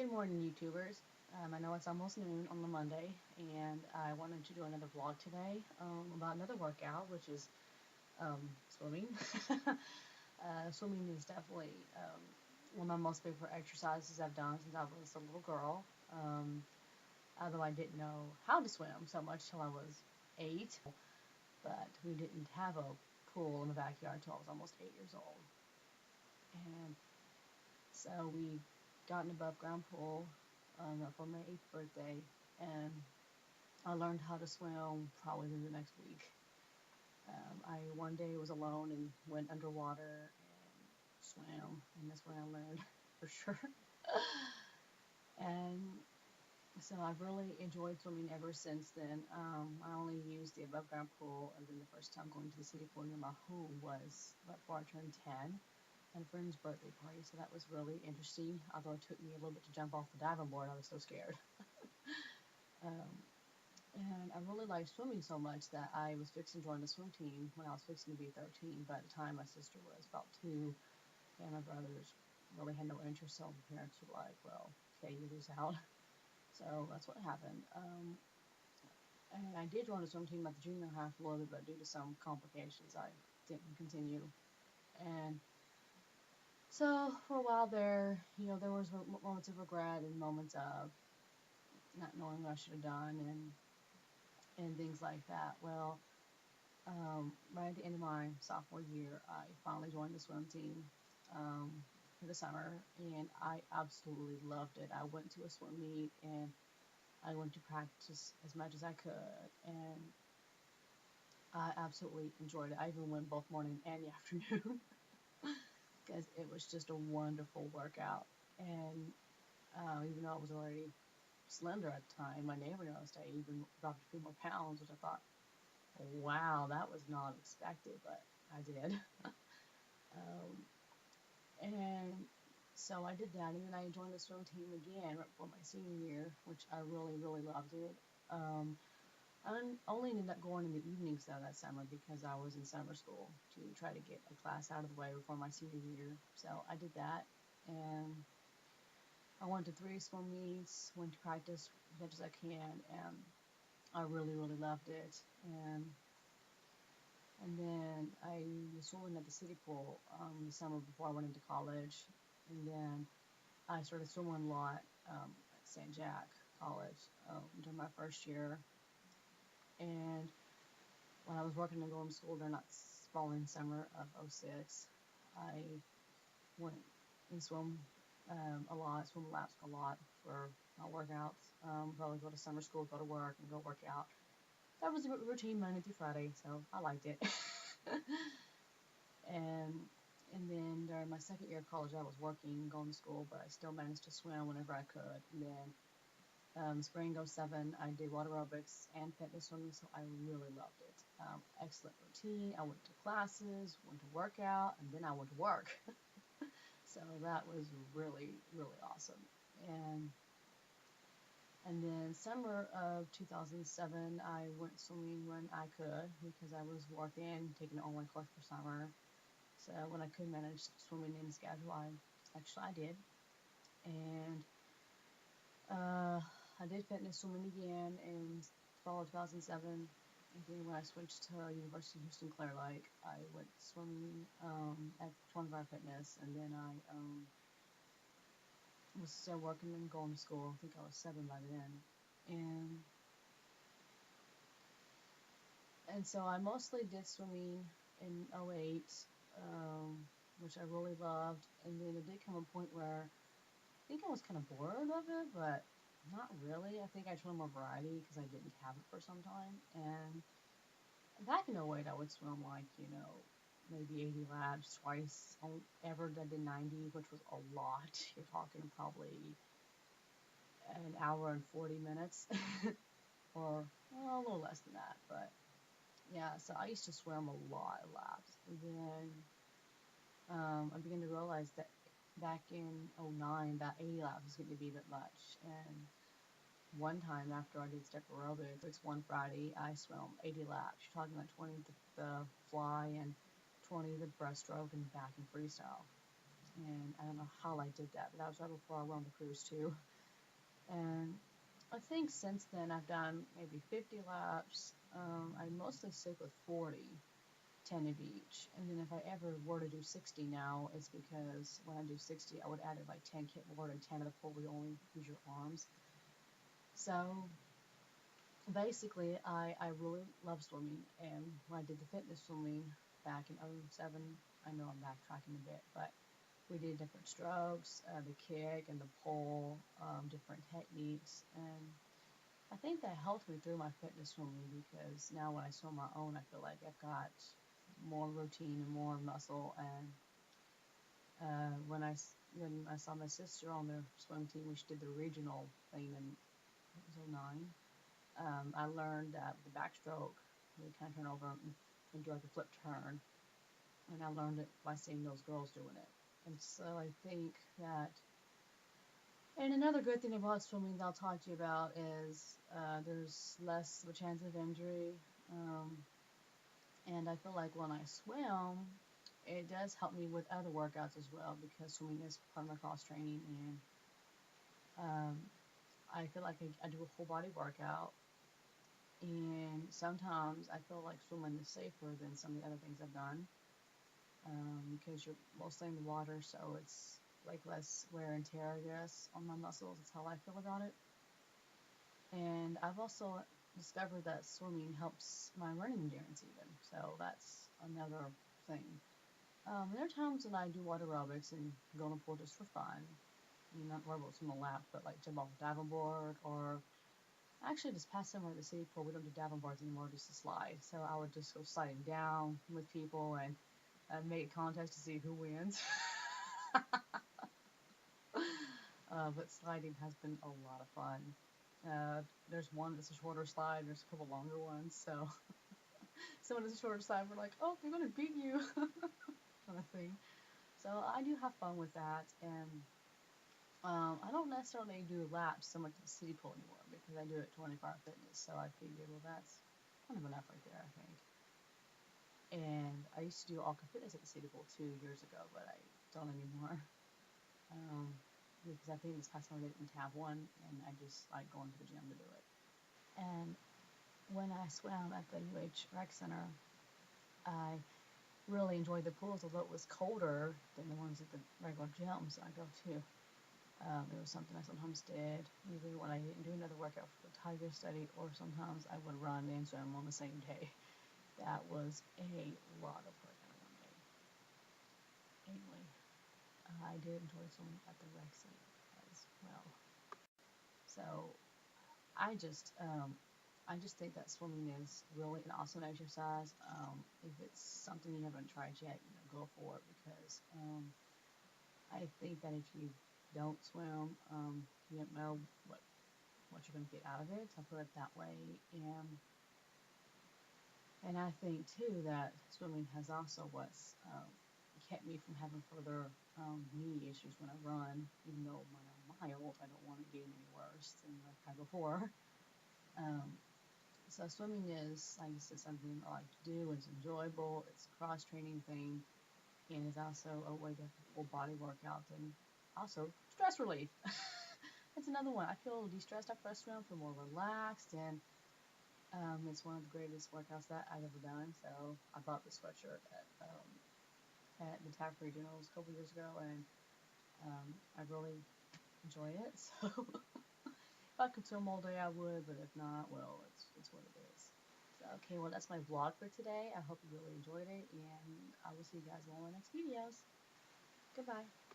Good morning, YouTubers. I know it's almost noon on the Monday, and I wanted to do another vlog today about another workout, which is swimming. Swimming is definitely one of my most favorite exercises I've done since I was a little girl. Although I didn't know how to swim so much till I was 8, but we didn't have a pool in the backyard until I was almost 8 years old. And so we got an above ground pool for my 8th birthday, and I learned how to swim probably the next week. I one day was alone and went underwater and swam, and that's when I learned for sure. And so I've really enjoyed swimming ever since then. I only used the above ground pool, and then the first time going to the city pool near my home was right before I turned 10 at a friend's birthday party, so that was really interesting. Although it took me a little bit to jump off the diving board, I was so scared. um, and I really liked swimming so much that I was fixing to join the swim team when I was fixing to be 13. By the time my sister was about 2, and my brothers really had no interest, so my parents were like, well, okay, you lose out. So that's what happened. And I did join the swim team at the junior high for a little bit, but due to some complications, I didn't continue. And so for a while there, there was moments of regret and moments of not knowing what I should have done and things like that. Well, right at the end of my sophomore year, I finally joined the swim team for the summer, and I absolutely loved it. I went to a swim meet, and I went to practice as much as I could, and I absolutely enjoyed it. I even went both morning and the afternoon because it was just a wonderful workout. And even though I was already slender at the time, my neighbor noticed I even dropped a few more pounds, which I thought, wow, that was not expected, but I did. And so I did that, and then I joined the swim team again right before my senior year, which I really, really loved it. I only ended up going in the evenings though that summer because I was in summer school to try to get a class out of the way before my senior year. So I did that, and I went to 3 swim meets, went to practice as much as I can, and I really, really loved it. And then I was swimming at the city pool the summer before I went into college, and then I started swimming a lot at St. Jack College during my first year. And when I was working and going to school during that following summer of '06, I went and swim a lot, swim laps a lot for my workouts. Probably go to summer school, go to work, and go work out. That was a routine Monday through Friday, so I liked it. and and then during my second year of college, I was working, going to school, but I still managed to swim whenever I could. And then spring '07, I did water aerobics and fitness swimming, so I really loved it. Excellent routine. I went to classes, went to work out, and then I went to work. So that was really, really awesome. And and then summer of 2007, I went swimming when I could because I was working, taking an online course for summer. So when I could manage swimming in the schedule, I did. And I did fitness swimming again in fall of 2007. And then when I switched to University of Houston Clear Lake, I went swimming at 24 Fitness, and then I was still working and going to school. I think I was 7 by then. And so I mostly did swimming in '08, which I really loved. And then it did come a point where I think I was kind of bored of it, but not really. I think I tried more variety because I didn't have it for some time. And back in '08, I would swim like, maybe 80 laps twice. Ever did 90, which was a lot. You're talking probably an hour and 40 minutes, or well, a little less than that. But yeah, so I used to swim a lot of laps. And then I began to realize that back in '09, that 80 laps was going to be a bit much. And one time after I did step aerobics, one Friday, I swam 80 laps. You're talking about 20 the fly and 20 the breaststroke and back in freestyle. And I don't know how I did that, but that was right before I went on the cruise too. And I think since then I've done maybe 50 laps. I mostly stick with 40, 10 of each. And then if I ever were to do 60 now, it's because when I do 60, I would add it like 10 more than 10 of the pull where you only use your arms. So basically, I really love swimming. And when I did the fitness swimming back in '07, I know I'm backtracking a bit, but we did different strokes, the kick and the pull, different techniques, and I think that helped me through my fitness swimming because now when I swim my own, I feel like I've got more routine and more muscle. And when I saw my sister on the swim team, we did the regional thing in it was '09. I learned that with the backstroke, we kind of turn over and do like a flip turn, and I learned it by seeing those girls doing it. And so I think that. And another good thing about swimming that I'll talk to you about is there's less of a chance of injury. Um, and I feel like when I swim, it does help me with other workouts as well because swimming is part of my cross training. And um, I feel like I do a whole body workout. And sometimes I feel like swimming is safer than some of the other things I've done because you're mostly in the water, so it's like less wear and tear, I guess, on my muscles. That's how I feel about it. And I've also discovered that swimming helps my running endurance even. So that's another thing. There are times when I do water aerobics and go in the pool just for fun. I mean, not rowboats from the lap, but like jump off a diving board or actually this past summer at the city pool, we don't do diving boards anymore, just a slide. So I would just go sliding down with people and make a contest to see who wins. But sliding has been a lot of fun. There's one that's a shorter slide. There's a couple longer ones. So someone that's a shorter slide, we're like, oh, they're gonna beat you, kind of thing. So I do have fun with that, and I don't necessarily do laps so much at the city pool anymore because I do it 24-hour fitness. So I figured, well, that's kind of enough right there, I think. And I used to do Alka Fitness at the city pool 2 years ago, but I don't anymore. Um, because I think this past summer they didn't have one, and I just like going to the gym to do it. And when I swam at the UH Rec Center, I really enjoyed the pools, although it was colder than the ones at the regular gyms I go to. It was something I sometimes did, either when I didn't do another workout for the Tiger study, or sometimes I would run and swim on the same day. That was a lot of work in one day. Anyway, I did enjoy swimming at the rec center as well. So I just think that swimming is really an awesome exercise. If it's something you haven't tried yet, go for it because I think that if you don't swim, you don't know what you're going to get out of it. I'll put it that way. And I think too that swimming has also what's kept me from having further knee issues when I run. Even though mine are mild, I don't want it getting any worse than I've had before. Um, so swimming is, like I said, something I like to do. It's enjoyable. It's a cross training thing, and it's also a way to have a full body workout and also stress relief. That's another one. I feel de-stressed after I swim. Feel more relaxed, and it's one of the greatest workouts that I've ever done. So I bought the sweatshirt at the TAP Regionals a couple years ago, and I really enjoy it. So if I could swim all day, I would, but if not, well, it's what it is. So, okay, well, that's my vlog for today. I hope you really enjoyed it, and I will see you guys in one of my next videos. Goodbye.